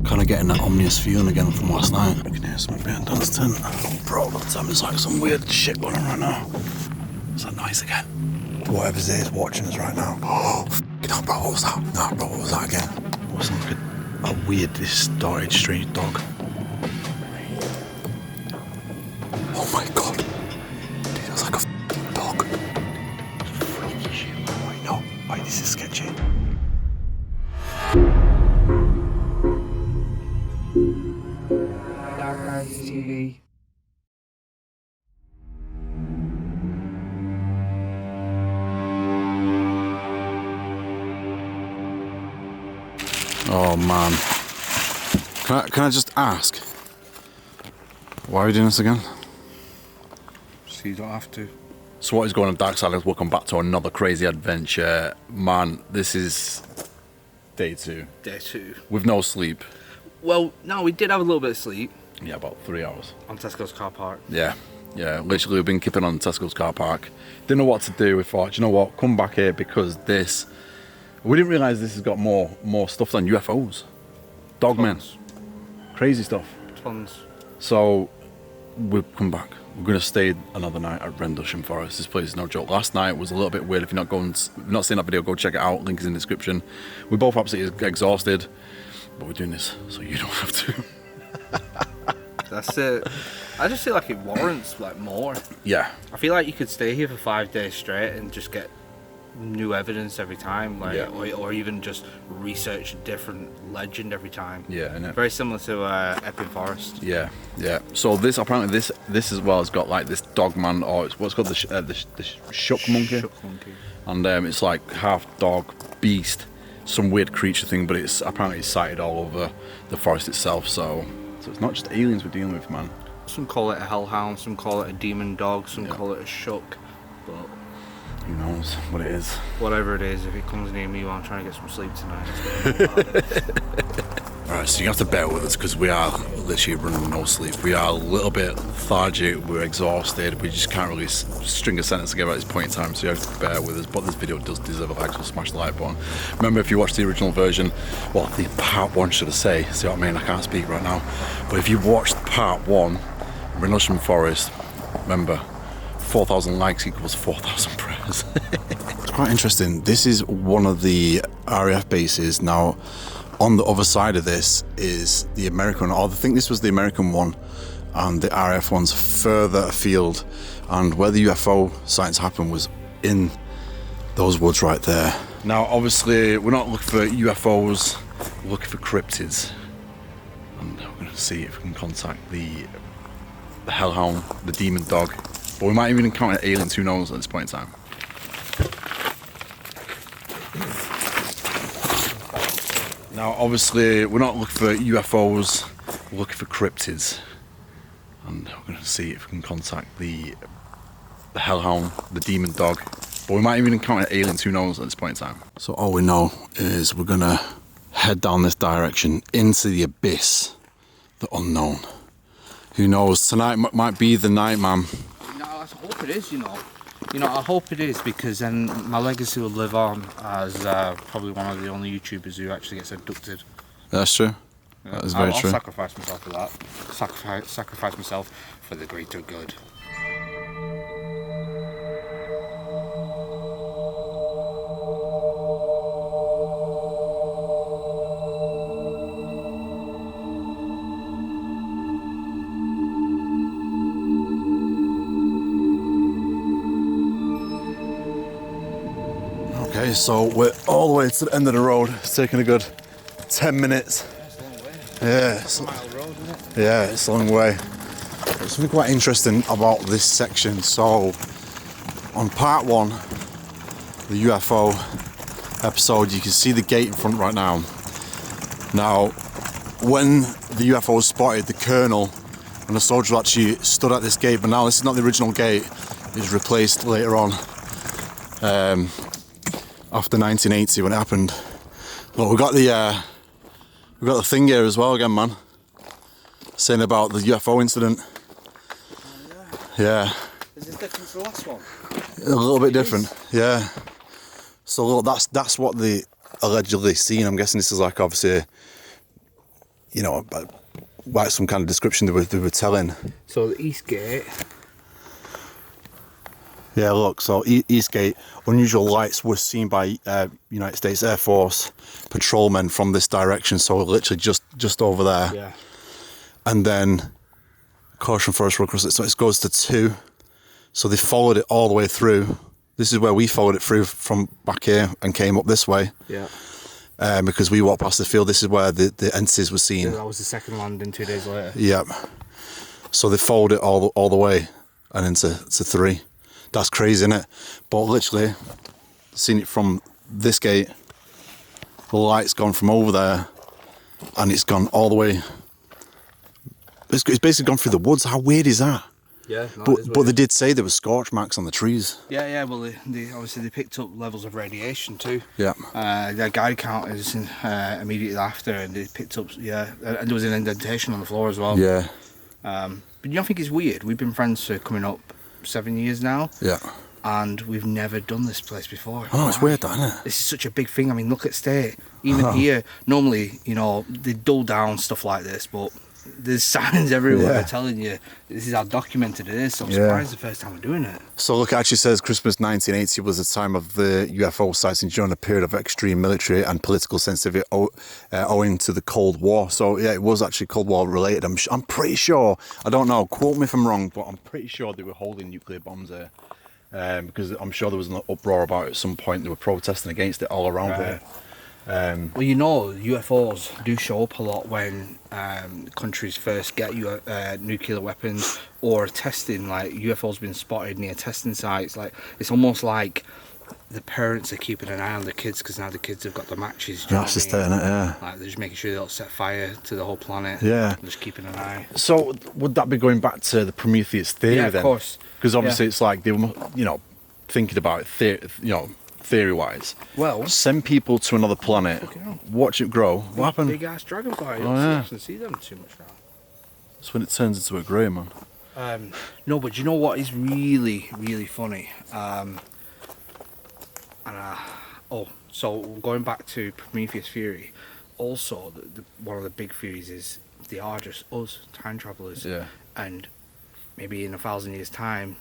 Kind of getting that ominous feeling again from last night. I can hear something behind Dan's tent. Bro, look, there's like some weird shit going on right now. Is that noise again? Whatever's there is watching us right now. Oh, no, bro, what was that? No, bro, what was that again? What was like a weird, distorted, strange dog? Oh my god. Dude, that's like a dog. Freaky shit. Wait, no. Wait, this is sketchy. DARKAUDIOUS TV. Oh man. Can I just ask? Why are we doing this again? So you don't have to. So what is going on, Darksiders? Welcome back to another crazy adventure. Man, this is day 2. Day 2. With no sleep. Well, no, we did have a little bit of sleep. Yeah, about 3 hours. On Tesco's car park. Yeah, literally we've been keeping on Tesco's car park. Didn't know what to do. We thought, you know what, come back here because this... We didn't realise this has got more stuff than UFOs. Dogmen. Crazy stuff. Tons. So, we've come back. We're going to stay another night at Rendlesham Forest. This place is no joke. Last night was a little bit weird. If you're not seen that video, go check it out. Link is in the description. We're both absolutely exhausted, but we're doing this so you don't have to. That's it. I just feel like it warrants like more. Yeah. I feel like you could stay here for 5 days straight and just get new evidence every time, like, yeah. or even just research a different legend every time. Yeah, innit? Very similar to Epping Forest. Yeah. So this apparently this as well has got like this dog man, or it's what's called the shook monkey. Shook monkey. And it's like half dog, beast, some weird creature thing, but it's apparently sighted all over the forest itself. So it's not just aliens we're dealing with, man. Some call it a hellhound, some call it a demon dog, some call it a shook, but who knows what it is. Whatever it is, if it comes near me while I'm trying to get some sleep tonight. Alright, so you have to bear with us because we are literally running no sleep. We are a little bit lethargic, we're exhausted, we just can't really string a sentence together at this point in time, so you have to bear with us. But this video does deserve a like, so smash the like button. Remember, if you watch the original version, well, the part 1 should I say, see what I mean, I can't speak right now, but if you watched part 1, Rendlesham Forest, remember, 4,000 likes equals 4,000 prayers. It's quite interesting. This is one of the RAF bases. Now, on the other side of this is the American, or I think this was the American one, and the RAF one's further afield. And where the UFO sightings happened was in those woods right there. Now, obviously, we're not looking for UFOs, we're looking for cryptids. And we're going to see if we can contact the hellhound, the demon dog. But we might even encounter aliens, who knows at this point in time. Now, obviously, we're not looking for UFOs, we're looking for cryptids. And we're going to see if we can contact the hellhound, the demon dog. But we might even encounter aliens, who knows at this point in time. So all we know is we're going to head down this direction into the abyss, the unknown. Who knows, tonight might be the night, man. I hope it is, you know, I hope it is, because then my legacy will live on as probably one of the only YouTubers who actually gets abducted. That's true. Yeah. That is very true. I'll sacrifice myself for that. Sacrifice myself for the greater good. Okay, so we're all the way to the end of the road. It's taking a good 10 minutes. Yeah, it's a long way. Yeah, it's a mile road, isn't it? Yeah, it's a long way. There's something quite interesting about this section. So, on part 1, the UFO episode, you can see the gate in front right now. Now, when the UFO was spotted, the colonel and the soldier actually stood at this gate, but now this is not the original gate. It was replaced later on. After 1980 when it happened. But we got the thing here as well again, man. Saying about the UFO incident. Oh, yeah. Is this different to the last one? A little bit different, yeah. So look, that's what they allegedly seen. I'm guessing this is like obviously, you know, like some kind of description they were telling. So the East Gate. Yeah, look, so Eastgate, unusual lights were seen by United States Air Force patrolmen from this direction, so literally just over there. Yeah. And then caution forest road crossing, so it goes to 2. So they followed it all the way through. This is where we followed it through from back here and came up this way. Yeah. Because we walked past the field, this is where the entities were seen. Yeah, that was the second landing 2 days later. Yep. So they followed it all the way and into 3. That's crazy, isn't it? But literally, seen it from this gate, the light's gone from over there, and it's gone all the way. It's basically gone through the woods. How weird is that? Yeah, no, but they did say there were scorch marks on the trees. Yeah. Well, they obviously they picked up levels of radiation too. Yeah. Their guide counters immediately after, and they picked up and there was an indentation on the floor as well. Yeah. But you don't think it's weird? We've been friends for coming up 7 years now. Yeah. And we've never done this place before. Oh, it's weird, that, isn't it? This is such a big thing. I mean, look at State. Even here, normally, you know, they dull down stuff like this, but there's signs everywhere telling you this is how documented it is. So I'm surprised the first time we're doing it. So look, it actually says Christmas 1980 was the time of the UFO sightings during a period of extreme military and political sensitivity owing to the Cold War. So yeah, it was actually Cold War related. I'm pretty sure, I don't know, quote me if I'm wrong, but I'm pretty sure they were holding nuclear bombs there. Because I'm sure there was an uproar about it at some point. They were protesting against it all around there. Well, you know, UFOs do show up a lot when countries first get nuclear weapons or testing. Like UFOs been spotted near testing sites. Like it's almost like the parents are keeping an eye on the kids because now the kids have got the matches. That's just it, yeah. Like they're just making sure they don't set fire to the whole planet. Yeah. Just keeping an eye. So would that be going back to the Prometheus theory then? Yeah, of course. Because obviously it's like they were, thinking about it, theory-wise. Well, send people to another planet, watch it grow. What happened? Big ass dragonfly. You don't see them too much now. That's when it turns into a grey, man. No, but you know what is really, really funny? So going back to Prometheus theory, also one of the big theories is they are just us, time travelers. Yeah. And maybe in 1,000 years' time,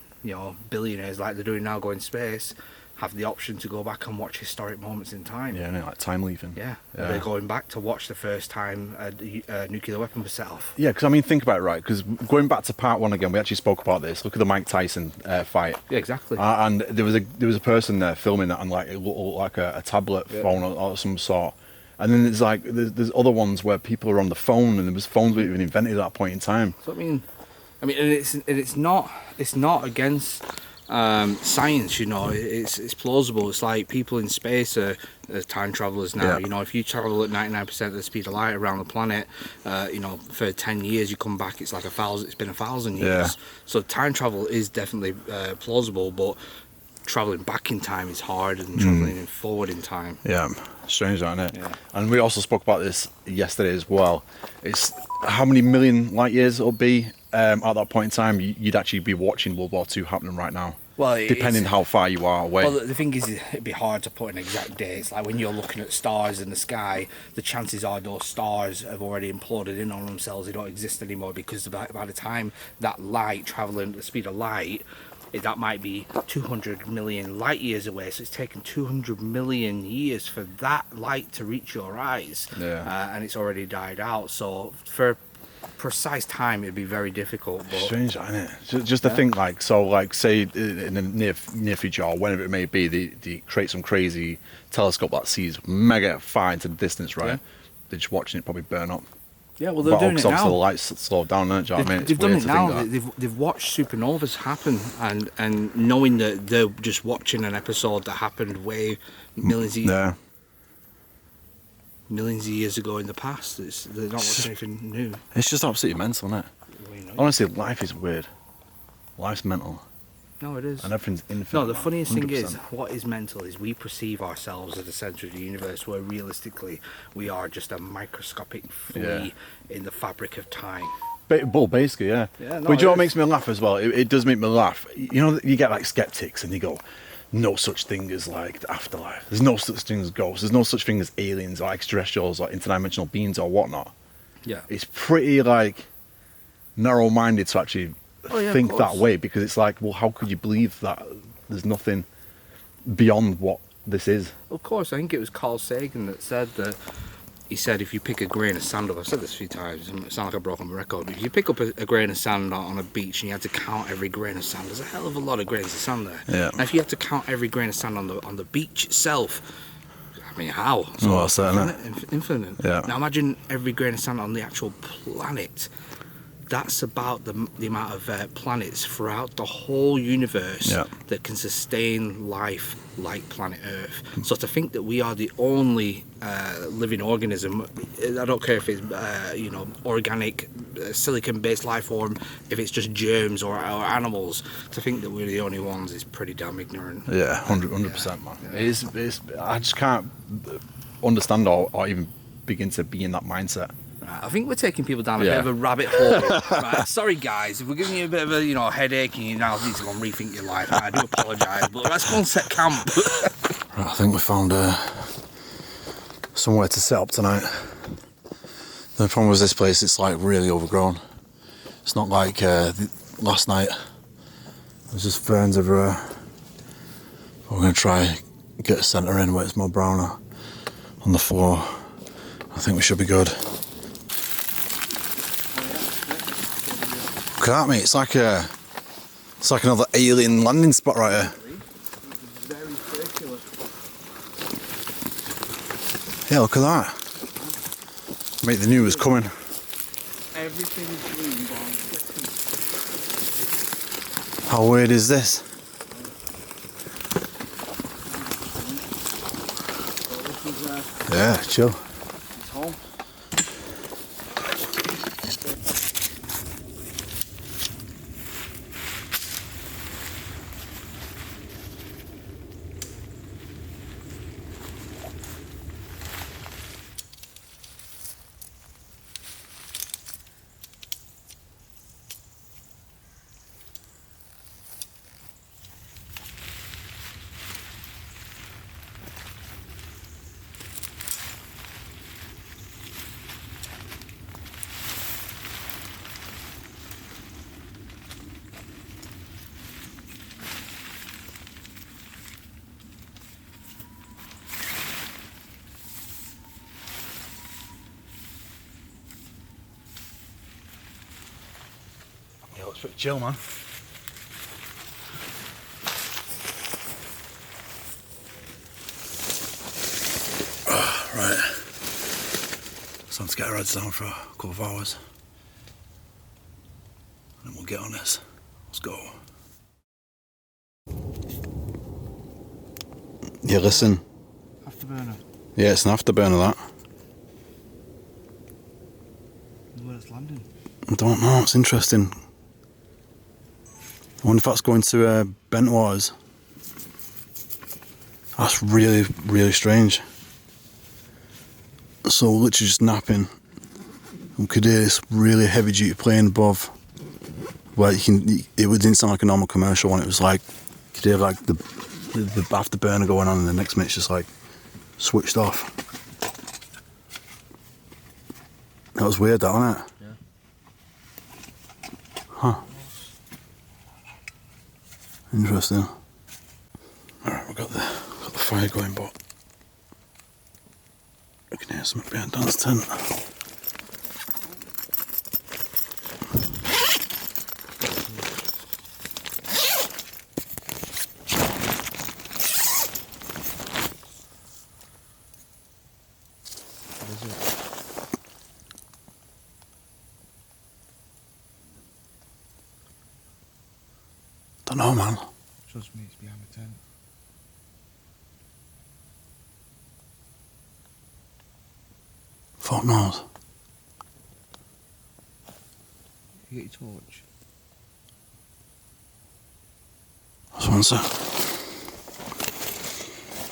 billionaires like they're doing now go in space, have the option to go back and watch historic moments in time. Yeah, like time leaving. Yeah. They're going back to watch the first time a nuclear weapon was set off. Yeah, because I mean, think about it, right? Because going back to part 1 again, we actually spoke about this. Look at the Mike Tyson fight. Yeah, exactly. And there was a person there filming that on like it looked like a tablet phone or some sort. And then there's other ones where people are on the phone, and there was phones weren't even invented at that point in time. So I mean, and it's not against science, it's plausible. It's like people in space are time travelers now. Yeah. If you travel at 99% of the speed of light around the planet, for 10 years you come back, it's like 1,000. It's been 1,000 years. Yeah. So time travel is definitely plausible, but traveling back in time is harder than traveling forward in time. Yeah, strange, isn't it? Yeah. And we also spoke about this yesterday as well. It's how many million light years it'll be at that point in time. You'd actually be watching World War II happening right now. Well, depending how far you are away. Well, the thing is, it'd be hard to put an exact date. It's like when you're looking at stars in the sky, the chances are those stars have already imploded in on themselves. They don't exist anymore because by the time that light traveling at the speed of light, that might be 200 million light years away. So it's taken 200 million years for that light to reach your eyes. Yeah. And it's already died out. So for precise time, it'd be very difficult. But strange, isn't it? Just to think, say in the near future or whenever it may be, they create some crazy telescope that sees mega far into the distance, right? Yeah. They're just watching it probably burn up. Yeah, well, they're doing it now. Obviously the lights slowed down, don't you? They've done it now. They've watched supernovas happen, and knowing that they're just watching an episode that happened way millions of years ago in the past. They're not watching anything new. It's just absolutely mental, isn't it? Honestly, life is weird. Life's mental. No, it is. And everything's infinite. No, the funniest 100%. thing is, what is mental is we perceive ourselves as the centre of the universe, where realistically we are just a microscopic flea in the fabric of time. Well, basically, yeah. Yeah, no, but you know what makes me laugh as well? It does make me laugh. You get like skeptics and they go, no such thing as like the afterlife. There's no such thing as ghosts. There's no such thing as aliens or extraterrestrials or interdimensional beings or whatnot. Yeah. it's pretty like narrow-minded to actually Oh, think of that course. way, because it's like, well, how could you believe that there's nothing beyond what this is? Of course, I think it was Carl Sagan that said that. He said if you pick a grain of sand up, I've said this a few times, it sounds like I broke on my record, but if you pick up a grain of sand on a beach and you had to count every grain of sand, there's a hell of a lot of grains of sand there. Yeah. And if you had to count every grain of sand on the beach itself, I mean, how? So Well, certainly. infinite. Yeah. Now imagine every grain of sand on the actual planet. That's about the amount of planets throughout the whole universe Yeah. that can sustain life like planet Earth. So to think that we are the only living organism, I don't care if it's organic, silicon-based life form, if it's just germs or animals, to think that we're the only ones is pretty damn ignorant. Yeah, 100%, man. It's, I just can't understand or even begin to be in that mindset. Right, I think we're taking people down a Yeah. bit of a rabbit hole. Right, sorry guys, if we're giving you a bit of a headache and you now need to go and rethink your life, I do apologise, but let's go and set camp. Right, I think we found somewhere to set up tonight. The problem with this place, it's like really overgrown. It's not like last night. There's just ferns everywhere. We're going to try get a centre in where it's more browner on the floor. I think we should be good. Look at that, mate. It's like another alien landing spot right here. Very circular. Yeah, look at that. Mate, they knew it was coming. Everything is green, but How weird is this? Yeah, chill. it's home. Yeah, it's pretty chill, man. Right. It's time to get our heads down for a couple of hours. And then we'll get on this. Let's go. Yeah, listen. Afterburner. Yeah, it's an afterburner, that. Where it's landing. I don't know, it's interesting. I wonder if that's going to Bentwaters. That's really, really strange. So we're literally just napping. We could hear this really heavy duty plane above. Where it didn't sound like a normal commercial one, it was like, you could hear like the afterburner going on and the next minute's just like switched off. That was weird, that, wasn't it? Yeah. Huh. Interesting. Alright, we've got the fire going, but I can hear something behind Dan's tent. Don't know, man. Trust me, it's behind the tent. Fuck knows. You get your torch. Just one sec.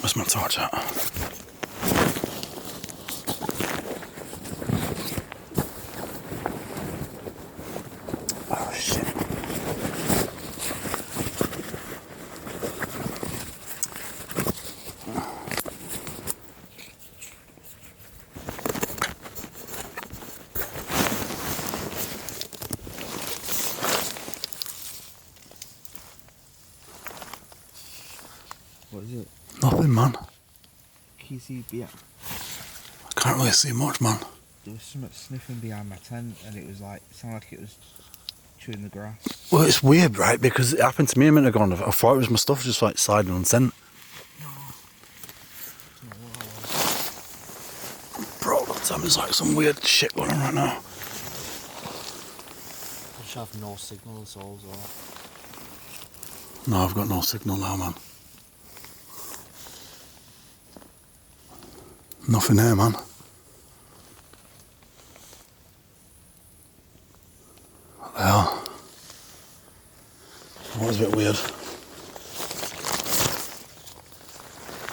Where's my torch at? Oh shit. is it? Nothing, man. Can you see? Yeah. I can't really see much, man. There was something sniffing behind my tent, and it was like, it sounded like it was chewing the grass. Well, it's weird, right? Because it happened to me a minute ago, and I thought it was my stuff just like sliding on scent. No. It's not what I was. Bro, there's like some weird shit going on right now. I just have no signal at all. No, I've got no signal now, man. Nothing here, man. What the hell? That was a bit weird.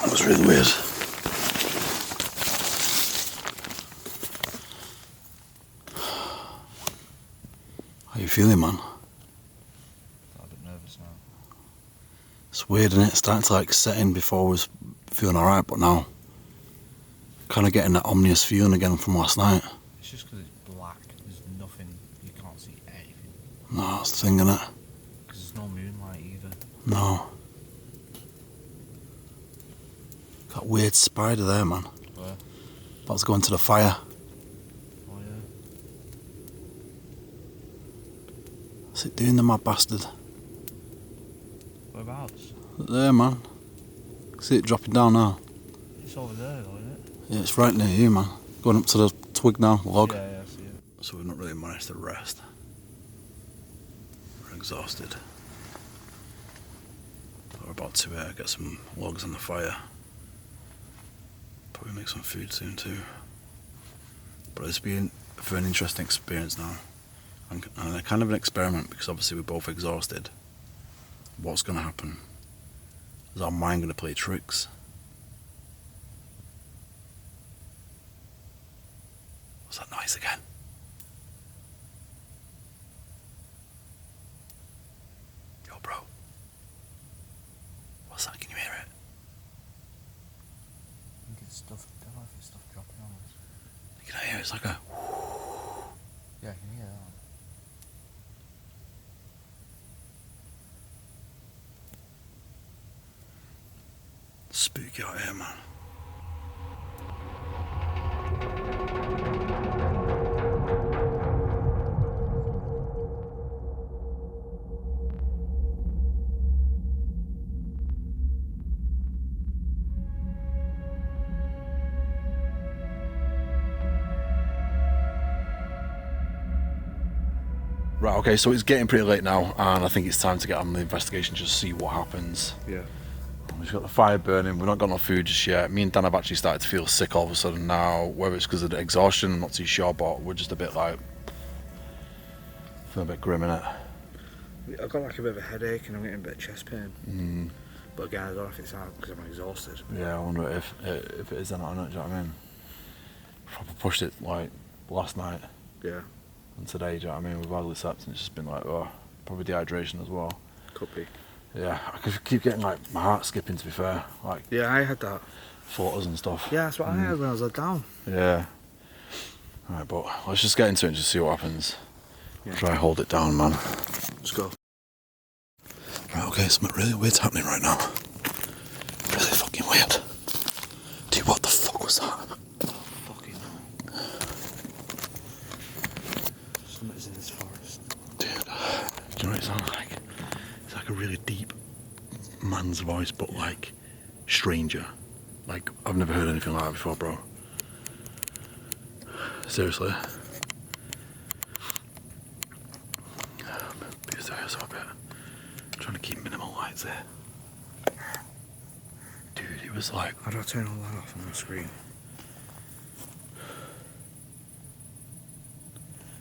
That was really weird. How you feeling, man? I'm a bit nervous now. It's weird, isn't it? It's starting to like set in. Before I was feeling alright, but now kind of getting that ominous feeling again from last night. It's just because it's black. There's nothing. You can't see anything. No, that's the thing, isn't it? Because there's no moonlight either. No. That weird spider there, man. Where? About to go into the fire. Oh yeah. What's it doing, the mad bastard? Whereabouts? There, man. See it dropping down now. It's over there though, isn't it? Yeah, it's right near you, man. Going up to the twig now, log. Yeah, I see it. So we've not really managed to rest. We're exhausted. But we're about to get some logs on the fire. Probably make some food soon too. But it's been a very interesting experience now. And a kind of an experiment, because obviously we're both exhausted. What's going to happen? Is our mind going to play tricks? What's that noise again? Yo, bro. What's that? Can you hear it? I think it's stuff. I don't know if it's stuff dropping on us. Can I hear it? It's like a... Yeah, I can hear that. Spooky out here, man. Right, okay, so it's getting pretty late now, and I think it's time to get on the investigation, just see what happens. Yeah. We've got the fire burning, we've not got no food just yet. Me and Dan have actually started to feel sick all of a sudden now. Whether it's because of the exhaustion, I'm not too sure, but we're just a bit like... feeling a bit grim, innit? I've got like a bit of a headache and I'm getting a bit of chest pain. But again, I don't know if it's out because I'm exhausted. Yeah, I wonder if it is or not, do you know what I mean? Proper pushed it like last night Yeah, and today, do you know what I mean? We've hardly slept and it's just been like, oh, probably dehydration as well. could be. Yeah, I could keep getting like my heart skipping, to be fair, like Yeah, I had that. flutters and stuff. Yeah, that's what I had when I was laid down. Yeah. Alright, but let's just get into it and just see what happens. Yeah. Try hold it down, man. Let's go. Right, okay, something really weird's happening right now. Really fucking weird. Dude, what the fuck was that? Fucking hell. Something's in this forest. Dude, do you know what it sounds like? It's like a really deep man's voice, but like stranger. Like, I've never heard anything like that before, bro. Seriously. Because there is a bit. I'm trying to keep minimal lights here. Dude, it was like... How do I turn all that off on the screen?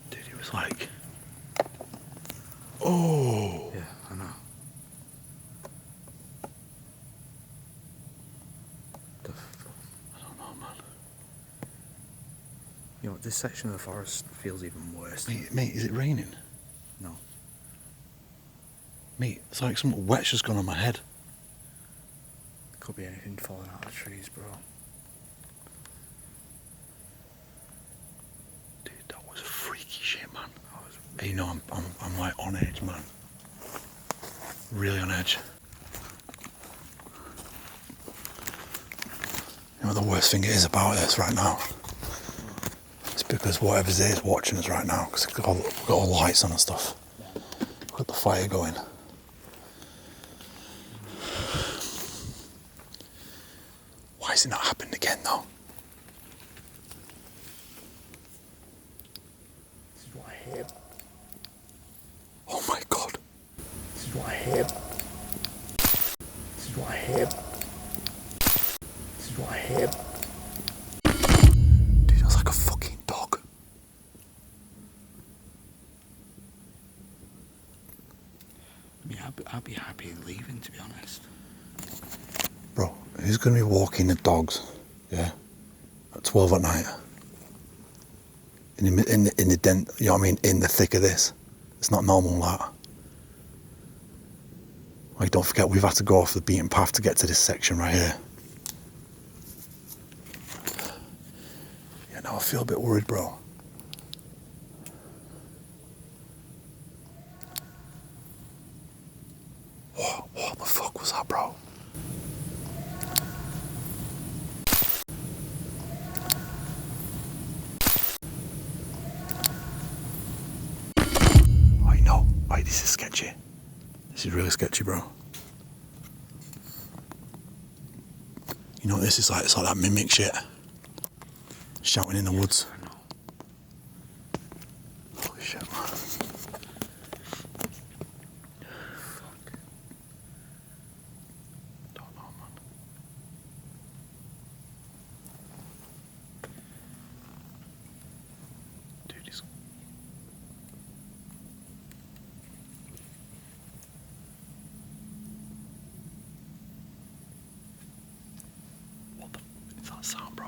Dude, it was like... Oh! Yeah, I know. The fuck? I don't know, man. You know what, this section of the forest feels even worse. Mate, is it raining? No. Mate, it's like something wet's just gone on my head. Could be anything falling out of the trees, bro. Dude, that was freaky shit, man. Hey, you know, I'm like on edge, man. Really on edge. know the worst thing it is about this right now? It's because whatever's there is watching us right now, because we've got all the lights on and stuff. We've got the fire going. Why has it not happened again though? This is what I hear. Oh my god. This is what I hear. This is what I hear. This is what I hear. Dude, that's like a fucking dog. I mean, I'd be happy leaving, to be honest. Bro, who's going to be walking the dogs, yeah, at 12 at night? In the dent, you know what I mean, in the thick of this. It's not normal, that. Like, don't forget, we've had to go off the beaten path to get to this section right here. Yeah, now I feel a bit worried, bro. What the fuck was that, bro? I know. Right, this is sketchy. This is really sketchy, bro. You know what this is like? It's like that mimic shit. Shouting in the woods. I know. Holy shit, man. Don't know, man. Dude, he's... What the... is that sound, bro?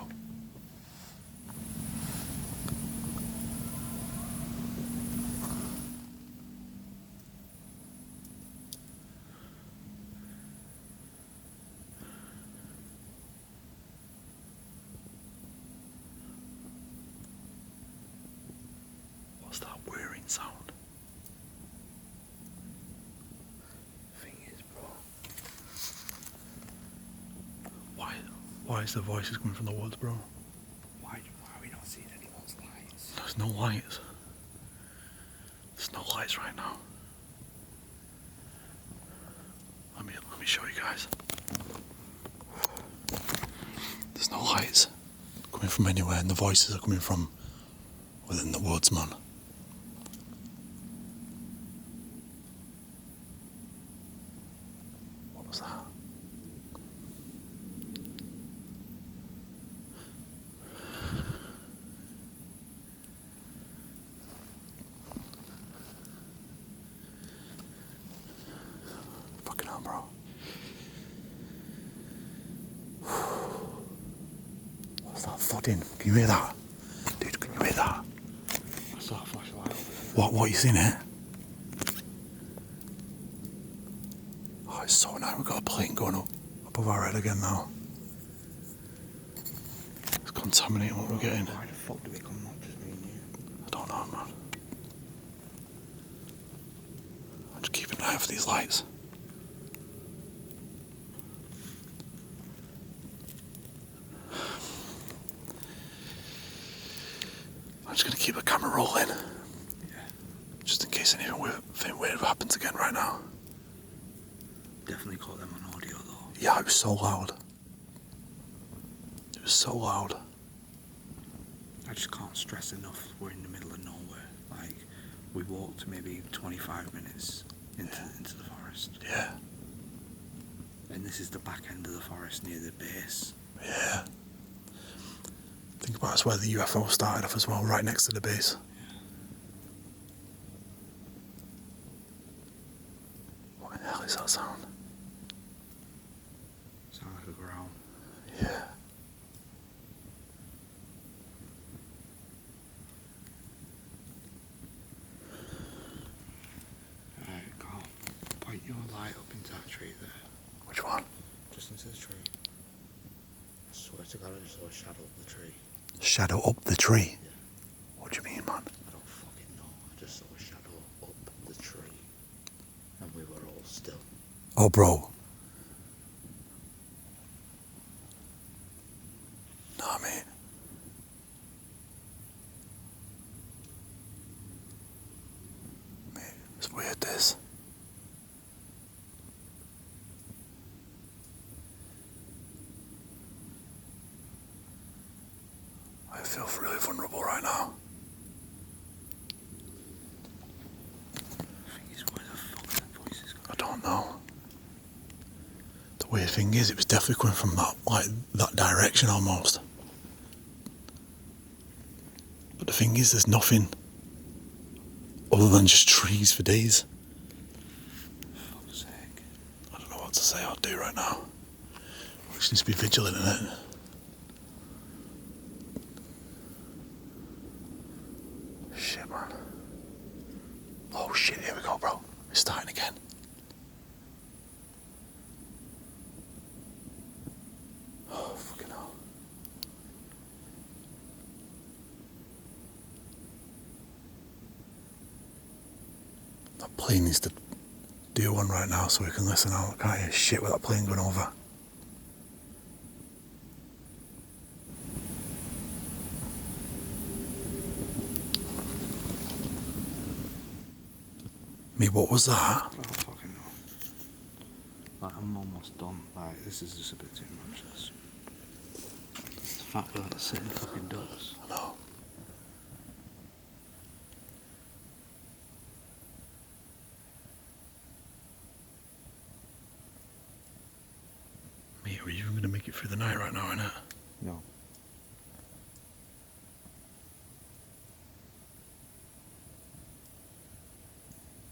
What's that whirring sound? Thing is, bro. Why is the voices coming from the woods, bro? Why are we not seeing anyone's lights? There's no lights. There's no lights right now. Let me show you guys. There's no lights coming from anywhere, and the voices are coming from within the woods, man. What was that? Fucking hell, bro. What's that thudding? Can you hear that? Dude, can you hear that? I saw a flashlight over there. What you seen it? Oh, it's so nice. We've got a plane going up above our head again now. It's contaminating what we're getting. Why the fuck do we come up just me and you? I don't know, man. I'm just keeping an eye out for these lights. I'm just going to keep the camera rolling. Yeah. Just in case anything weird happens again right now. Definitely caught them on audio though. Yeah, it was so loud. It was so loud. I just can't stress enough we're in the middle of nowhere. Like, we walked maybe 25 minutes into the forest. Yeah. And this is the back end of the forest near the base. Yeah. Think about it's where the UFO started off as well, right next to the base. Yeah. What the hell is that sound? Sound like a growl. Yeah. Alright, Carl. Point your light up into that tree there. Which one? Just into the tree. I swear to God, I just saw a shadow up the tree. Shadow up the tree? Yeah. What do you mean, man? I don't fucking know. I just saw a shadow up the tree. And we were all still. Oh, bro. weird, this. I feel really vulnerable right now. I don't know. The weird thing is, it was definitely coming from that direction almost. But the thing is, there's nothing other than just trees for days. Fuck's sake. I don't know what to say or do right now. We just need to be vigilant in it. Shit, man. Oh shit, here we go, bro. It's starting again. Oh, fucking hell. That plane needs to do one right now so we can listen out. I can't hear shit with that plane going over. Me, what was that? I don't fucking know. Like, I'm almost done. Like, this is just a bit too much. The fact that it's sitting fucking ducks. I know. Me, are you even going to make it through the night right now, innit? No.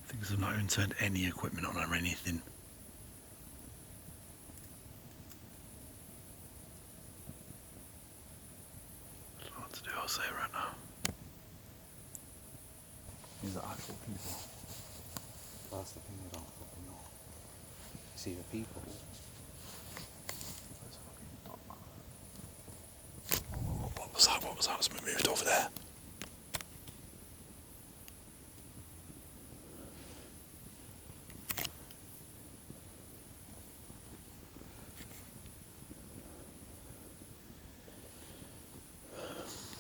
Things have not even turned any equipment on or anything. I don't know what to do, I'll say it right now. These are actual people. That's the thing I don't fucking know. It's either people. What was that? What was that? Something moved over there.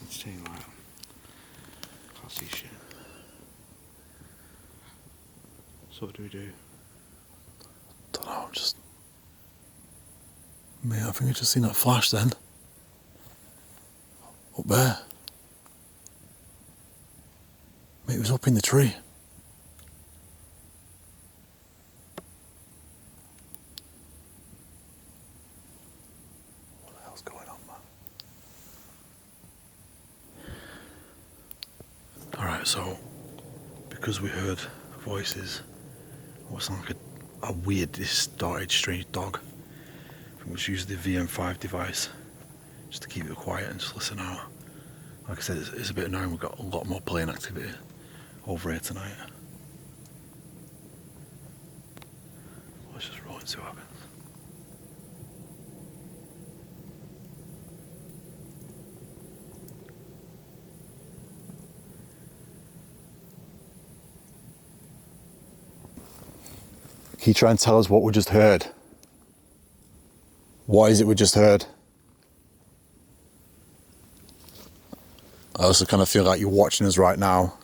It's saying like, can't see shit. So what do we do? Don't know, I'm just... Mate, I think I just seen that flash then. Up there. Mate, it was up in the tree. What the hell's going on, man? Alright, so because we heard voices, what sounded like a weird, distorted, strange dog, I think we should use the VM5 device just to keep it quiet and just listen out. Like I said, it's a bit annoying, we've got a lot more plane activity over here tonight. Let's just roll and see what happens. Can you try and tell us what we just heard? What is it we just heard? I also kind of feel like you're watching us right now.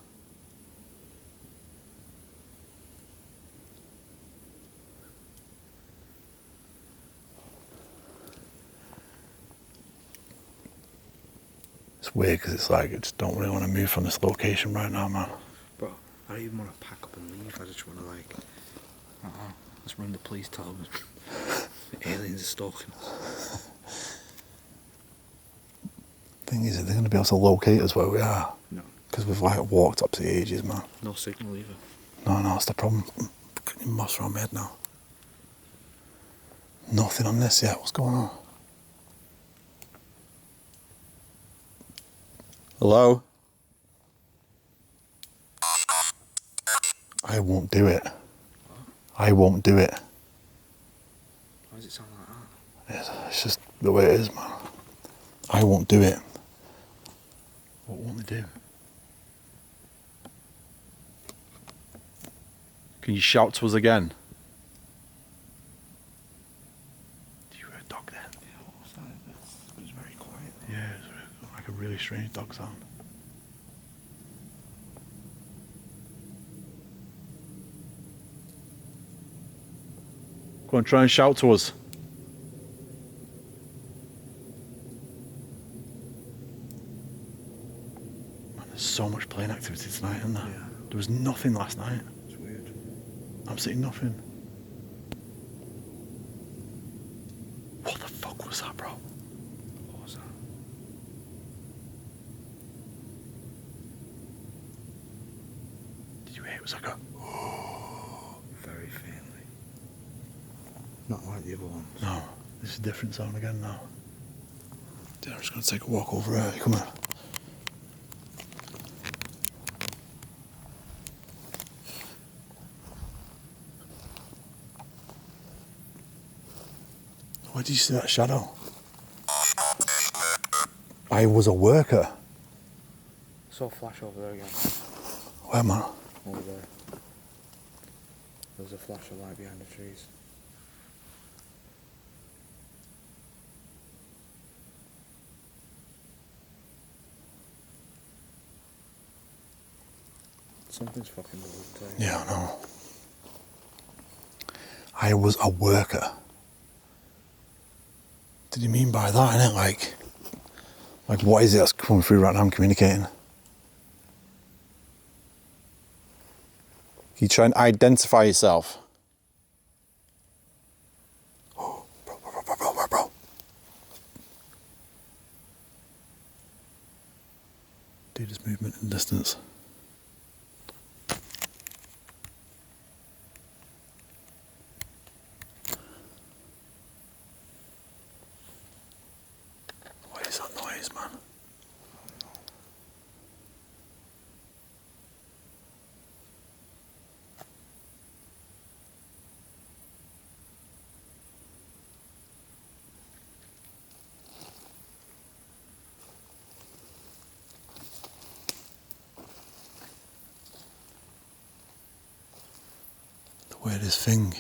It's weird because it's like I just don't really want to move from this location right now, man. Bro, I don't even want to pack up and leave. I just want to like, let's ring the police, tell them aliens are stalking us. Thing is, are they going to be able to locate us where we are? No. Because we've like walked up to the ages, man. No signal either. No, that's the problem. I'm getting moss around my head now. Nothing on this yet. What's going on? Hello? I won't do it. I won't do it. Why does it sound like that? It's just the way it is, man. I won't do it. What won't they do? Can you shout to us again? Do you hear a dog then? Yeah, what was that? It was very quiet. Yeah, it's like a really strange dog sound. Go and try and shout to us. Man, there's so much plane activity tonight, isn't there? Yeah. There was nothing last night. It's weird. Absolutely nothing. What the fuck was that, bro? What was that? Did you hear? It was like a... Very faintly. Not like the other ones. No, this is a different sound again now. Dude, I'm just going to take a walk over here. Come on. Where did you see that shadow? I was a worker. Saw a flash over there again. Where, man? Over there. There was a flash of light behind the trees. Something's fucking moved today. Yeah, I know. I was a worker. Did you mean by that, innit? Like what is it that's coming through right now? I'm communicating. Can you try and identify yourself? Oh, bro. Dude, there's movement in the distance. What is that noise, man? Weirdest thing.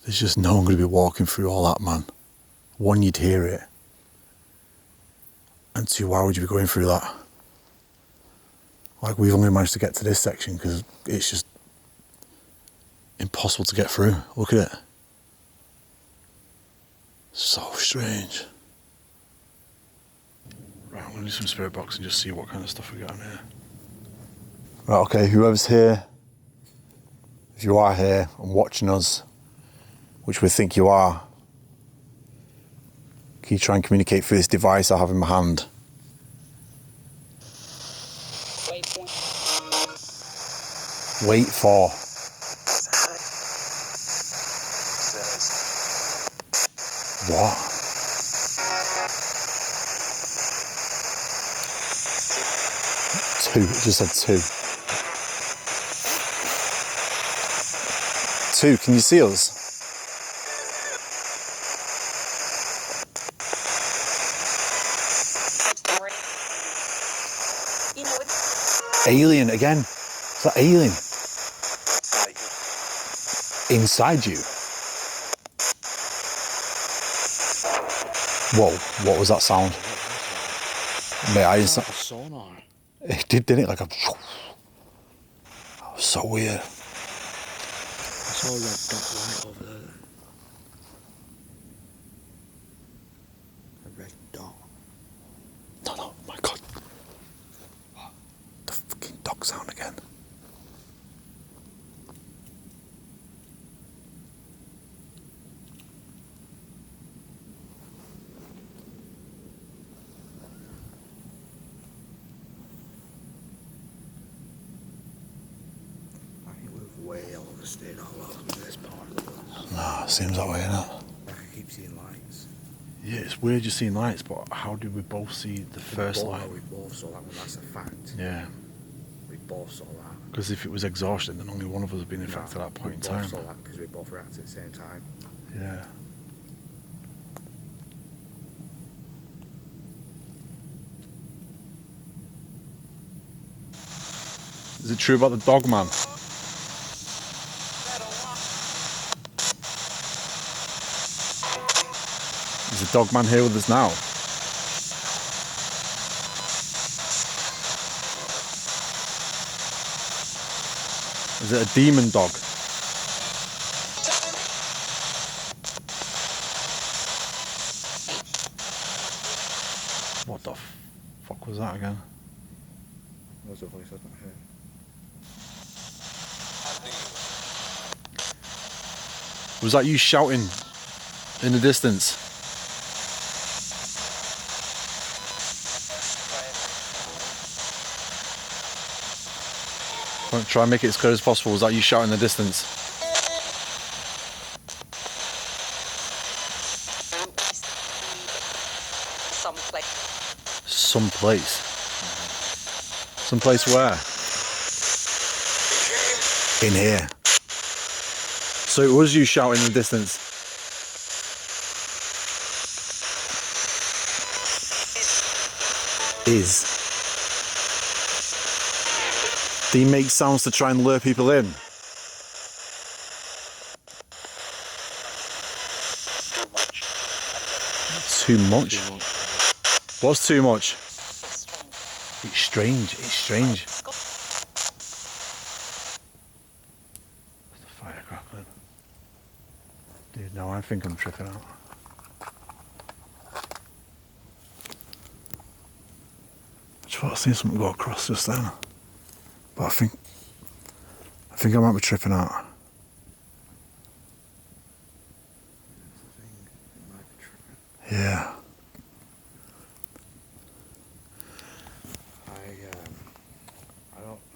There's just no one going to be walking through all that, man. One, you'd hear it. And two, why would you be going through that? Like, we've only managed to get to this section because it's just impossible to get through. Look at it. So strange. Right, I'm going to do some spirit box and just see what kind of stuff we got in here. Right, okay, whoever's here, if you are here and watching us, which we think you are, can you try and communicate through this device I have in my hand? Wait for. What? Two, it just said two. Two, can you see us? Alien again. Is that alien? Inside you? Whoa, what was that sound? Mate, I didn't... Sonar. It did, didn't it? Like a... That was so weird. I saw a red dot light over there. A red dot. No, my God. What? The fucking dog sound again. I think we've way overstayed our welcome to this part of the woods. Nah, it seems that way, innit? I keep seeing lights. Yeah, it's weird you're seeing lights, but how did we both see the first light? We both saw that one, that's a fact. Yeah, We both saw that. because if it was exhaustion, then only one of us had been infected at that point in We time. both saw that because we both reacted at the same time. Yeah. Is it true about the dog man? Is the dog man here with us now? Is it a demon dog? was that again? What was the voice I've not heard? Was that you shouting in the distance? Try and make it as clear as possible. Was that you shouting in the distance? Someplace. Someplace where? In here. So it was you shouting in the distance. Is. Do you make sounds to try and lure people in? Too much? What's too much? It's strange, it's strange. What's the fire crackling? Dude, no, I think I'm tripping out. I thought I seen something go across just then. But I think I might be tripping out. Yeah. I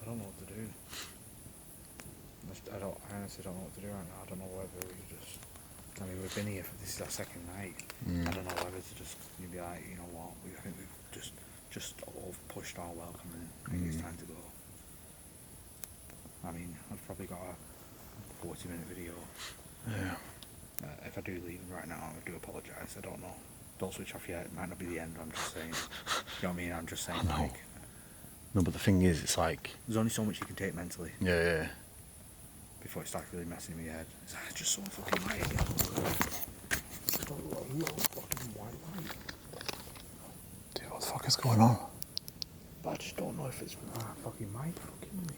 don't know what to do. I honestly don't know what to do right now. I don't know whether we just. I mean, we've been here for this is our second night. I don't know whether to just be like, you know what? I think we've just all pushed our welcome and I think it's time to go. I mean, I've probably got a 40-minute video. Yeah. If I do leave right now, I do apologise. I don't know. Don't switch off yet. It might not be the end. I'm just saying. You know what I mean? I'm just saying. I know. Like, No, but the thing is, it's like... there's only so much you can take mentally Yeah. before it starts really messing with your head. It's like, just so fucking light again. Fucking white light. Dude, what the fuck is going on? But I just don't know if it's fucking mic fucking with me.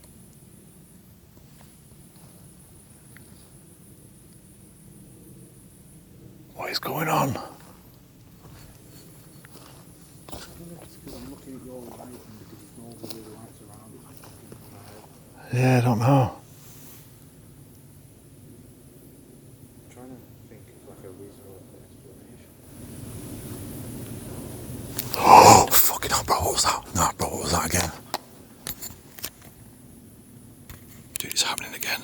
What is going on? I don't know if it's because I'm looking at your light and because there's no other lights around it. It's fucking in my head. Yeah, I don't know. I'm trying to think of like a reasonable explanation. Oh, fucking hell, bro, what was that? Nah, bro, what was that again? Dude, it's happening again.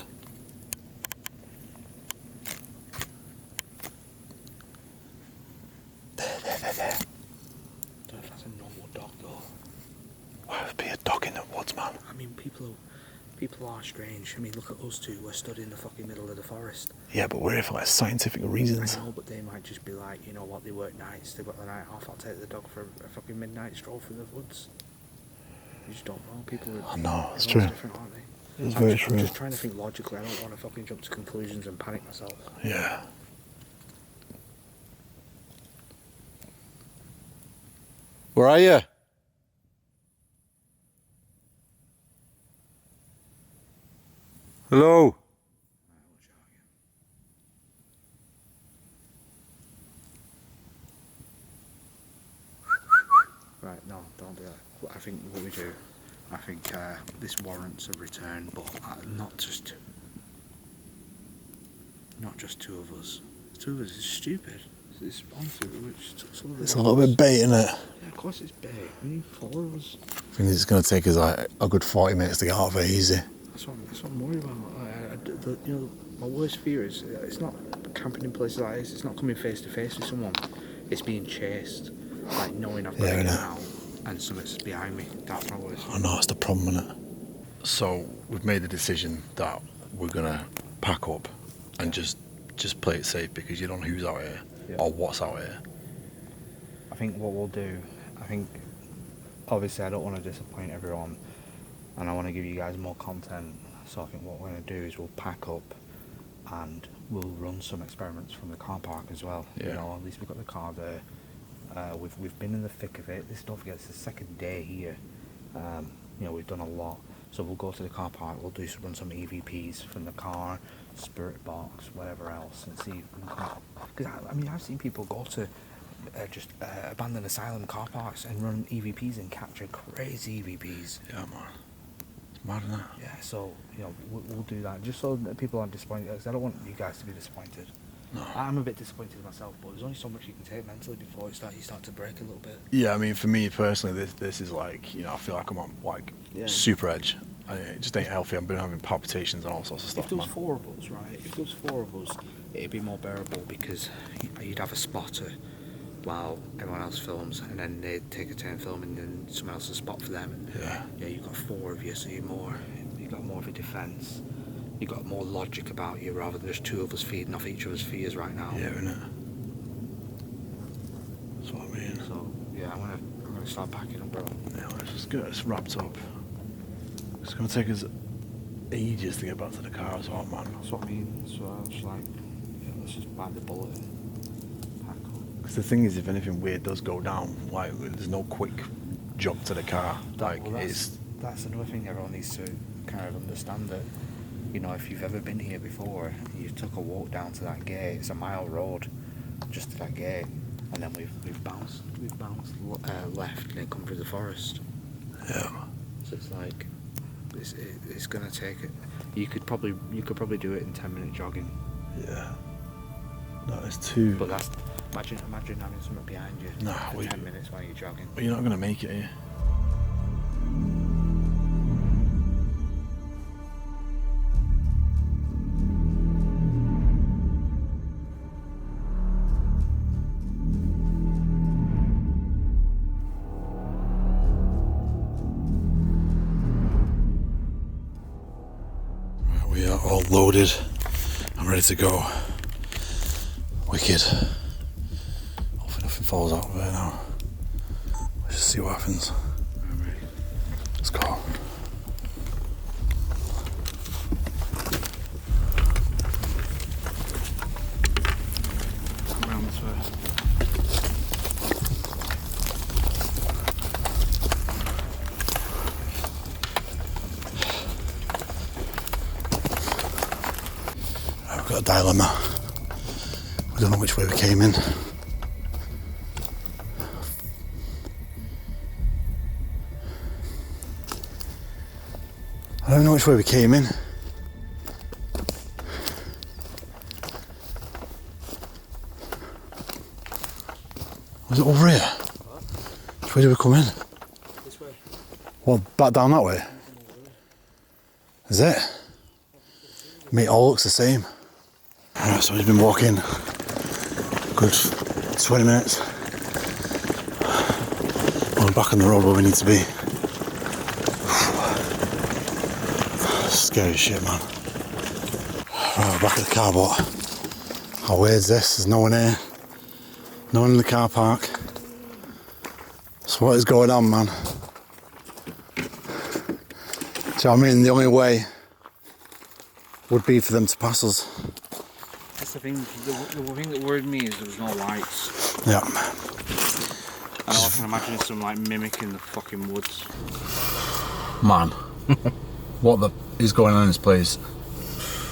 There. I don't know if that's a normal dog though. Why would be a dog in the woods, man? I mean, people are strange. I mean, look at us two. We're stood in the fucking middle of the forest. Yeah, but we're here for like scientific reasons. I know, but they might just be like, you know what, they work nights, they've got the night off, I'll take the dog for a fucking midnight stroll through the woods. You just don't know. People are... I know, it's everyone's true. different, aren't they? It's very I'm true. just trying to think logically. I don't want to fucking jump to conclusions and panic myself. Yeah. Where are you? Hello? Right, no, don't do that. I think what we do, I think this warrants a return, but not just two of us. Two of us is stupid. It's honestly, It's a little bit bait, isn't it? Yeah, of course it's bait. We need 4 of us. I think it's going to take us like a good 40 minutes to get out of it easy. That's what I'm worried about. You know, my worst fear is it's not camping in places like this. It's not coming face to face with someone. It's being chased, like knowing I've got to get out and something's behind me. That's my worst fear. I know, it's the problem, isn't it? So we've made the decision that we're going to pack up and just play it safe because you don't know who's out here or what's out here. I think what we'll do, obviously I don't want to disappoint everyone and I want to give you guys more content, so I think what we're going to do is we'll pack up and we'll run some experiments from the car park as well. Yeah. You know, at least we've got the car there. We've been in the thick of it. Don't forget, it's the second day here. You know, we've done a lot. So we'll go to the car park, we'll run some EVPs from the car, spirit box, whatever else, and see if we can come. Because I mean, I've seen people go to abandoned asylum car parks and run EVPs and capture crazy EVPs. Yeah, man. It's mad, isn't it? Yeah, so we'll do that just so that people aren't disappointed. Because I don't want you guys to be disappointed. No. I'm a bit disappointed myself, but there's only so much you can take mentally before you start to break a little bit. Yeah, I mean, for me personally, this is like, I feel like I'm on like super edge. It just ain't healthy. I've been having palpitations and all sorts of stuff. If there was 4 of us, right? If there was 4 of us, it'd be more bearable because you'd have a spotter while everyone else films, and then they'd take a turn filming, and someone else will spot for them. Yeah, you've got 4 of you, so you've got more of a defence. You've got more logic about you rather than just 2 of us feeding off each other's fears right now. Yeah, innit? That's what I mean. So yeah, I'm gonna start packing up, bro. Yeah, let's just get this wrapped up. It's gonna take us ages to get back to the car as well, man. That's what I mean. So I was like, let's just bite the bullet and pack up. Because the thing is, if anything weird does go down, like there's no quick jump to the car. That's another thing everyone needs to kind of understand, that if you've ever been here before, you took a walk down to that gate. It's a mile road just to that gate, and then we've bounced left and then come through the forest. Yeah. So it's like it's gonna take it. You could probably do it in 10-minute jogging. Yeah. No, it's too. But that's imagine having something behind you. Nah, for 10 minutes while you're jogging. But you're not gonna make it, are you? We are all loaded and ready to go. Wicked. Hopefully nothing falls out of there now. Let's just see what happens. Let's go. Come around this way. We've got a dilemma. We don't know which way we came in. I don't know which way we came in. Was it over here? Which way did we come in? This way. What, back down that way? Is it? Mate, it all looks the same. Alright, so we've been walking a good 20 minutes. We're back on the road where we need to be. Scary shit, man. Right, we're back at the car, but how weird is this? There's no one here. No one in the car park. So what is going on, man? Do you know what I mean? The only way would be for them to pass us. That's the thing. The thing that worried me is there was no lights. Yeah. And all I can imagine is some like mimicking the fucking woods. Man, what the is going on in this place?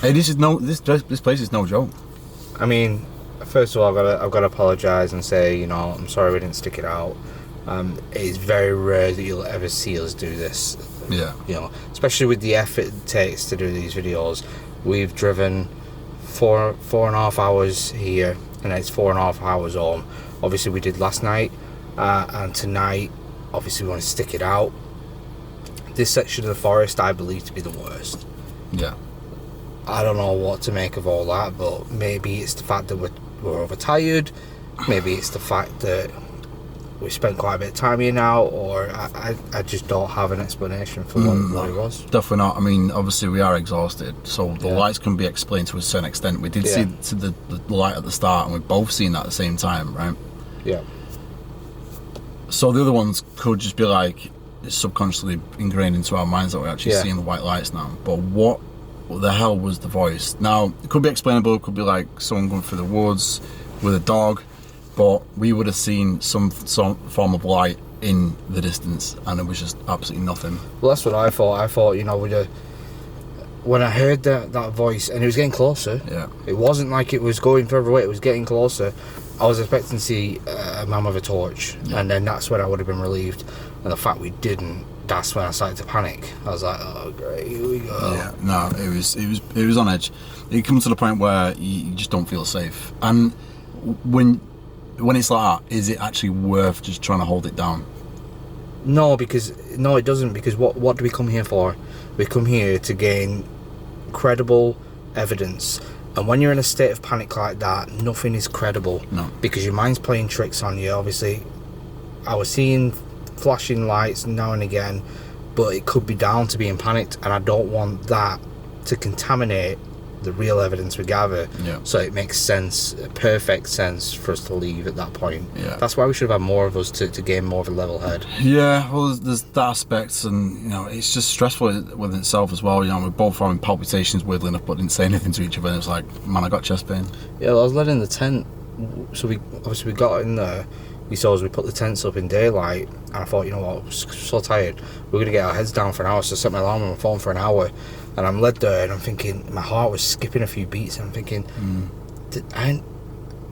Hey, this place is no joke. I mean, first of all, I've got to apologise and say, I'm sorry we didn't stick it out. It's very rare that you'll ever see us do this. Yeah. Especially with the effort it takes to do these videos. We've driven 4.5 hours here, and it's 4.5 hours home. Obviously, we did last night, and tonight, obviously, we want to stick it out. This section of the forest, I believe to be the worst. Yeah. I don't know what to make of all that, but maybe it's the fact that we're overtired. Maybe it's the fact that we spent quite a bit of time here now, or I just don't have an explanation for what it was. Definitely not. I mean, obviously we are exhausted, so the lights can be explained to a certain extent. We did see the light at the start, and we've both seen that at the same time, right? Yeah. So the other ones could just be like, it's subconsciously ingrained into our minds that we're actually seeing the white lights now. But what the hell was the voice? Now, it could be explainable, it could be like someone going through the woods with a dog, but we would have seen some form of light in the distance, and it was just absolutely nothing. Well, that's what I thought. I thought, when I heard that voice, and it was getting closer. Yeah. It wasn't like it was going further away, it was getting closer. I was expecting to see a man with a torch, and then that's when I would have been relieved. And the fact we didn't, that's when I started to panic. I was like, oh great, here we go. Yeah, no, it was on edge. It comes to the point where you just don't feel safe. And when it's like that, is it actually worth just trying to hold it down? No, it doesn't. Because what do we come here for? We come here to gain credible evidence. And when you're in a state of panic like that, nothing is credible. No. Because your mind's playing tricks on you. Obviously, I was seeing flashing lights now and again, but it could be down to being panicked, and I don't want that to contaminate the real evidence we gather. Yeah. So it makes sense, perfect sense for us to leave at that point. Yeah. That's why we should have had more of us to gain more of a level head. Yeah, well, there's that aspect, and you know, it's just stressful within itself as well. You know, we're both having palpitations, weirdly enough, but didn't say anything to each other. And it was like, man, I got chest pain. Yeah, well, I was led in the tent, so we got in there. We saw as we put the tents up in daylight, and I thought, you know what, I was so tired, we're going to get our heads down for an hour, so I set my alarm on my phone for an hour, and I'm led there, and I'm thinking, my heart was skipping a few beats, and I'm thinking, I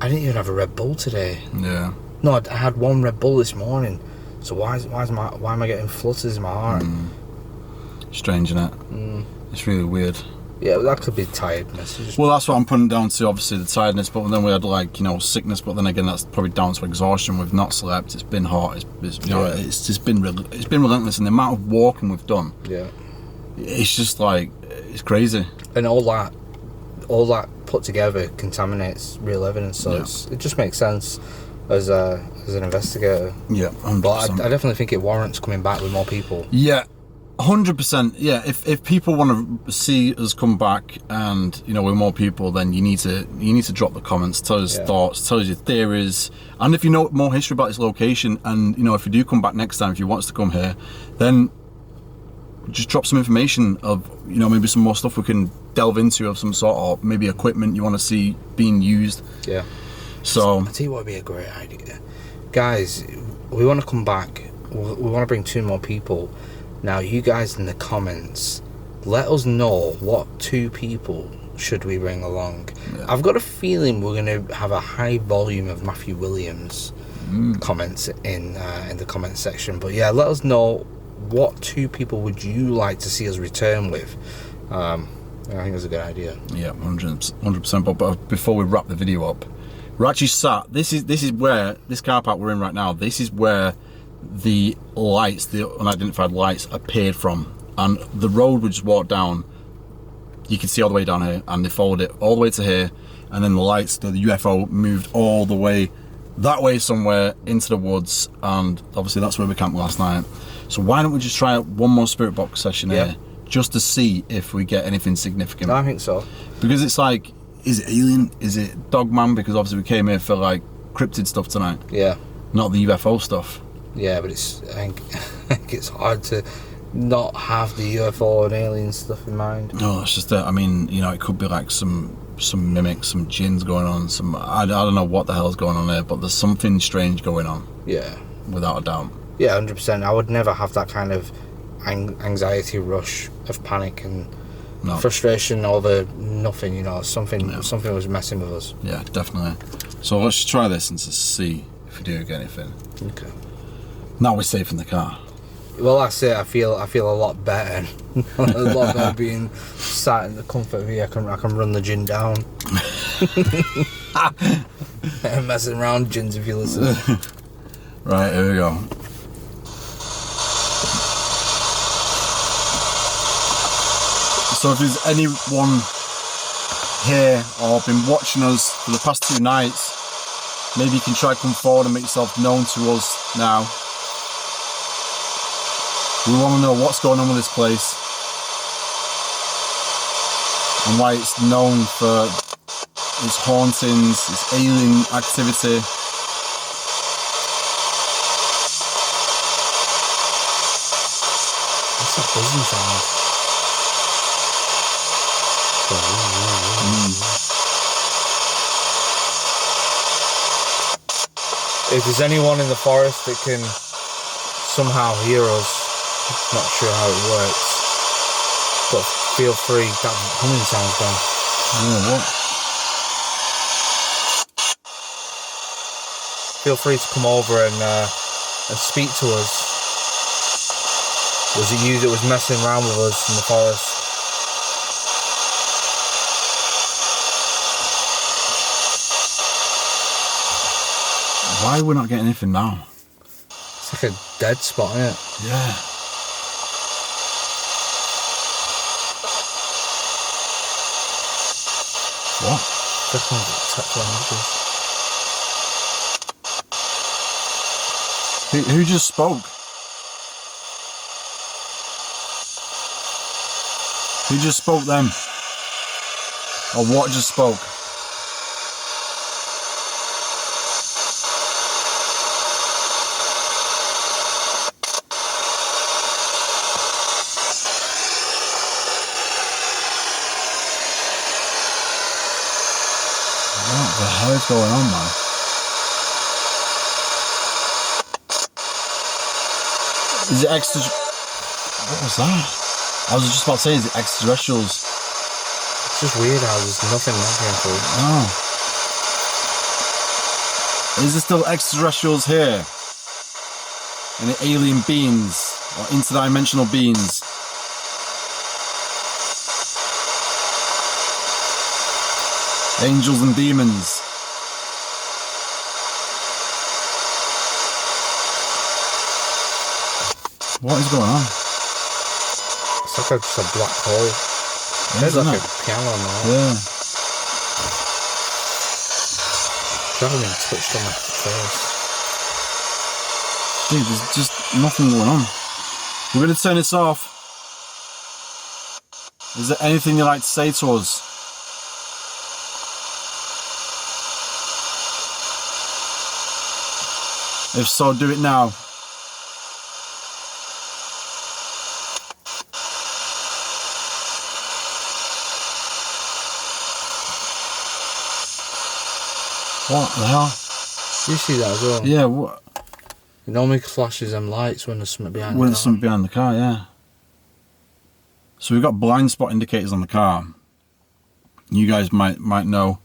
didn't even have a Red Bull today. Yeah. No, I had one Red Bull this morning, so why am I getting flutters in my heart? Strange, isn't it? It's really weird. Yeah, that could be tiredness. Well, that's what I'm putting down to, obviously, the tiredness, but then we had, like, you know, sickness, but then again, that's probably down to exhaustion. We've not slept, it's been hot, it's you know, it's just been relentless, and the amount of walking we've done, it's just like, it's crazy. And all that put together contaminates real evidence, so it just makes sense as an investigator. Yeah, 100%. But I definitely think it warrants coming back with more people. Yeah. 100%. Yeah, if people want to see us come back and, you know, with more people, then you need to drop the comments, tell us thoughts, tell us your theories, and if you know more history about this location, and you know, if you do come back next time, if you want us to come here, then just drop some information of, you know, maybe some more stuff we can delve into of some sort, or maybe equipment you want to see being used. Yeah. So I'll tell you what would be a great idea, guys. We want to come back. We want to bring 2 more people. Now, you guys in the comments, let us know what 2 people should we bring along. Yeah. I've got a feeling we're going to have a high volume of Matthew Williams comments in the comment section. But yeah, let us know what 2 people would you like to see us return with. I think that's a good idea. Yeah, 100%. But before we wrap the video up, we're actually sat. This is where this car park we're in right now. This is where the lights, the unidentified lights, appeared from, and the road we just walked down, you can see all the way down here, and they followed it all the way to here, and then the lights, the UFO moved all the way that way somewhere into the woods, and obviously that's where we camped last night. So why don't we just try one more spirit box session here, just to see if we get anything significant? I think so, because it's like, is it alien, is it Dogman, because obviously we came here for like cryptid stuff tonight, not the UFO stuff. Yeah, but I think it's hard to not have the UFO and alien stuff in mind. No, it's just that, I mean, you know, it could be like some mimics, some jinns going on, I don't know what the hell's going on there, but there's something strange going on. Yeah. Without a doubt. Yeah, 100%. I would never have that kind of anxiety rush of panic and frustration over nothing, you know, something was messing with us. Yeah, definitely. So let's try this and just see if we do get anything. Okay. Now we're safe in the car. Well, that's it. I feel a lot better. A lot better being sat in the comfort of here. I can run the gin down. Messing around, gins, if you listen. Right, here we go. So if there's anyone here or been watching us for the past 2 nights, maybe you can try to come forward and make yourself known to us now. We want to know what's going on with this place and why it's known for its hauntings, its alien activity. What's that buzzing sound? If there's anyone in the forest that can somehow hear us, not sure how it works, but feel free. That humming sound's gone. Oh, what? feel free to come over and speak to us. Was it you that was messing around with us in the forest? Why are we not getting anything now? It's like a dead spot, isn't it? Yeah. What? Who just spoke? Who just spoke then? Or what just spoke? What the hell is going on, man? Is it extra? What was that? I was just about to say, is it extraterrestrials? It's just weird how there's nothing happening for it. Oh. Is there still extraterrestrials here? Any alien beings or interdimensional beings? Angels and demons. What is going on? It's like just a black hole. There's like a piano on there. Yeah. I haven't been touched on my face. Dude, there's just nothing going on. We're going to turn this off. Is there anything you'd like to say to us? If so, do it now. What the hell? You see that as well? Yeah, what? It normally flashes them lights when there's something behind When the there's car. something behind the car, yeah. So we've got blind spot indicators on the car. You guys might know.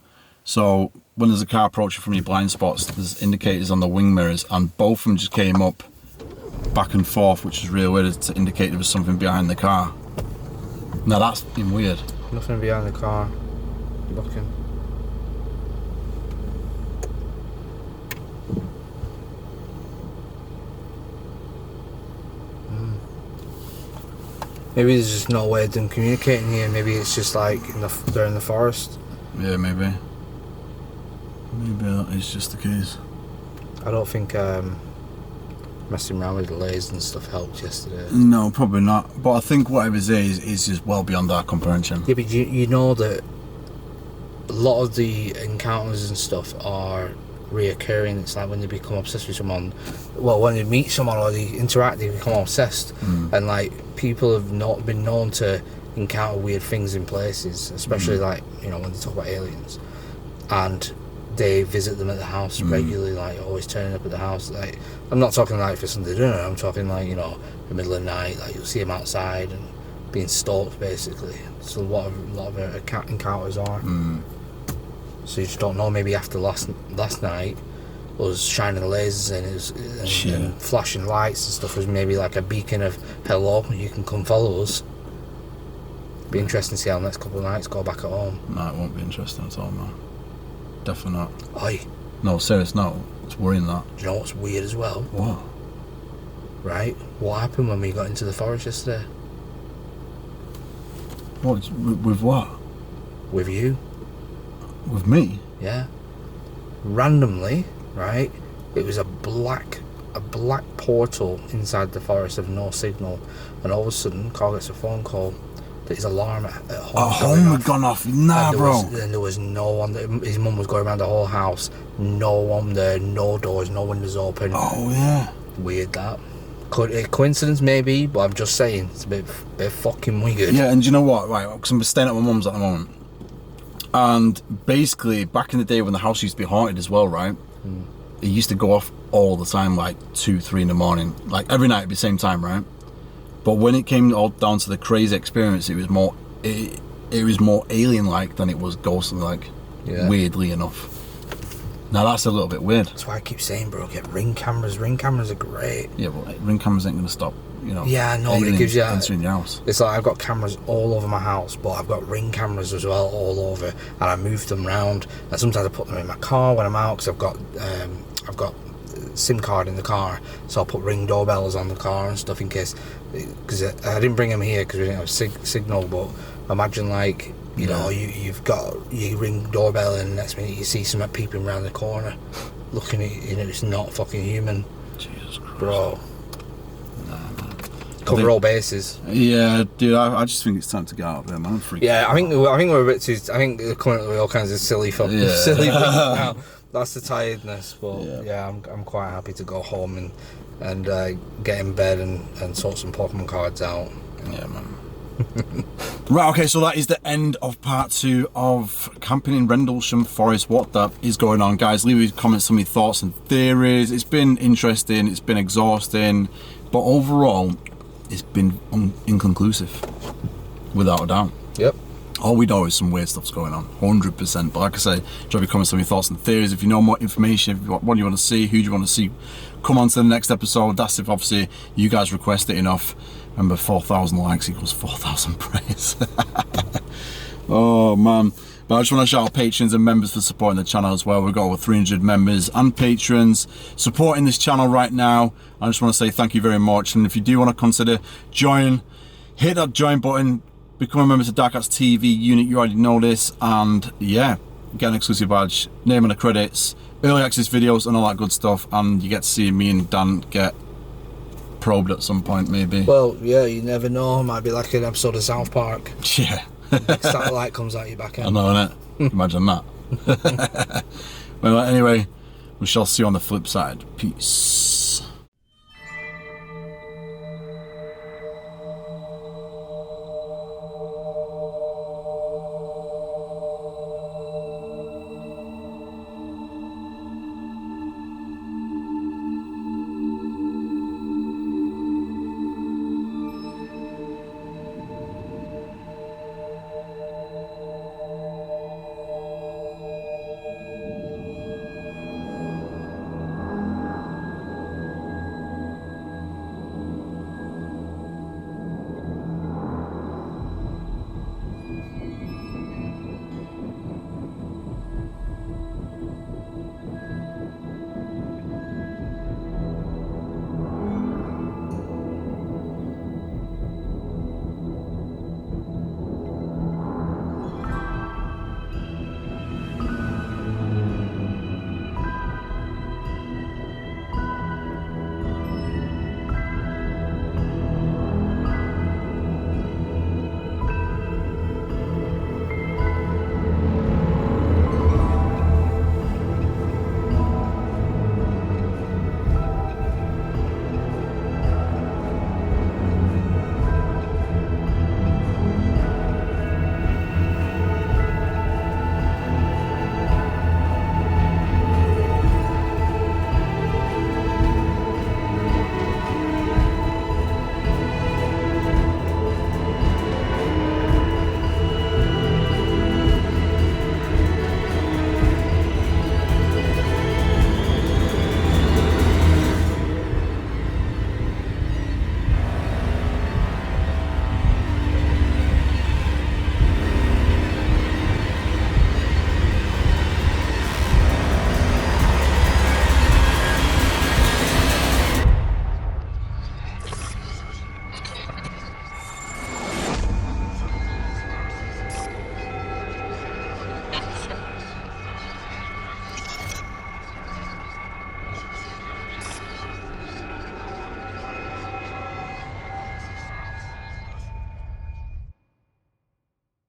So when there's a car approaching from your blind spots, there's indicators on the wing mirrors, and both of them just came up back and forth, which is really weird to indicate there was something behind the car. Now that's been weird. Nothing behind the car. Looking. Maybe there's just no way of them communicating here. Maybe it's just like they're in the forest. Yeah, maybe. Maybe that is just the case. I don't think messing around with the lasers and stuff helped yesterday. No, probably not. But I think whatever it is just well beyond our comprehension. Yeah, but you know that a lot of the encounters and stuff are reoccurring. It's like when they become obsessed with someone, well, when they meet someone or they interact, they become obsessed. And like people have not been known to encounter weird things in places, especially like, you know, when they talk about aliens, and they visit them at the house regularly, like always turning up at the house. Like, I'm not talking like for Sunday dinner, I'm talking like, you know, the middle of the night, like you'll see them outside and being stalked basically. So a lot of encounters are. So you just don't know. Maybe after last night, us shining the lasers in and flashing lights and stuff was maybe like a beacon of hello, you can come follow us. Be interesting to see how the next couple of nights go back at home. No, it won't be interesting at all, man. Definitely not. Oi, No, serious, no. It's worrying that. do you know what's weird as well? What? Right? What happened when we got into the forest yesterday? What? With what? With you? With me? Yeah. Randomly, right? It was a black portal inside the forest of no signal, and all of a sudden, Carl gets a phone call that his alarm at home. Our home had gone off. Nah, bro. And there was no one. His mum was going around the whole house. No one there. No doors. No windows open. Oh yeah. Weird that. Coincidence maybe, but I'm just saying it's a bit fucking weird. Yeah, and do you know what? Right, because I'm staying at my mum's at the moment. And basically, back in the day when the house used to be haunted as well, right? It used to go off all the time, like 2, 3 in the morning. Like every night at the same time, right? But when it came all down to the crazy experience, it was more alien-like than it was ghost-like. Yeah. Weirdly enough. Now that's a little bit weird. That's why I keep saying, bro, get Ring cameras. Ring cameras are great. Yeah, but Ring cameras ain't going to stop, you know. Yeah, no, but it gives you... entering your house. It's like I've got cameras all over my house, but I've got Ring cameras as well all over, and I move them around. And sometimes I put them in my car when I'm out, because I've got SIM card in the car, so I'll put Ring doorbells on the car and stuff in case. Because I didn't bring them here because we didn't have signal. But imagine, like, you know, you've got your Ring doorbell, and next minute you see someone peeping around the corner, looking at you, and it's not fucking human. Jesus Christ, bro. Cover all bases. Yeah, dude. I just think it's time to get out of there, man. I'm freaking out. I think we're a bit too. I think they're coming up with all kinds of silly silly things now. That's the tiredness, but yeah, I'm quite happy to go home and get in bed and sort some Pokemon cards out. Yeah, man. Right, okay, so that is the end of part 2 of camping in Rendlesham Forest. What the is going on, guys? Leave your comments, some of your thoughts and theories. It's been interesting, it's been exhausting, but overall it's been inconclusive, without a doubt. Yep. All we know is some weird stuff's going on, 100%. But like I say, drop your comments on your thoughts and theories. If you know more information, if you what you want to see, who do you want to see, come on to the next episode. That's if obviously you guys request it enough. Remember, 4,000 likes equals 4,000 praise. Oh man. But I just want to shout out patrons and members for supporting the channel as well. We've got over 300 members and patrons supporting this channel right now. I just want to say thank you very much. And if you do want to consider join, hit that join button, become a member to DARKAUDIOUS TV unit. You already know this. And yeah, get an exclusive badge, name on the credits, early access videos and all that good stuff. And you get to see me and Dan get probed at some point, maybe. Well, yeah, you never know. It might be like an episode of South Park. Yeah. Satellite comes out your back end. I know, innit? Imagine that. Well, anyway, we shall see you on the flip side. Peace.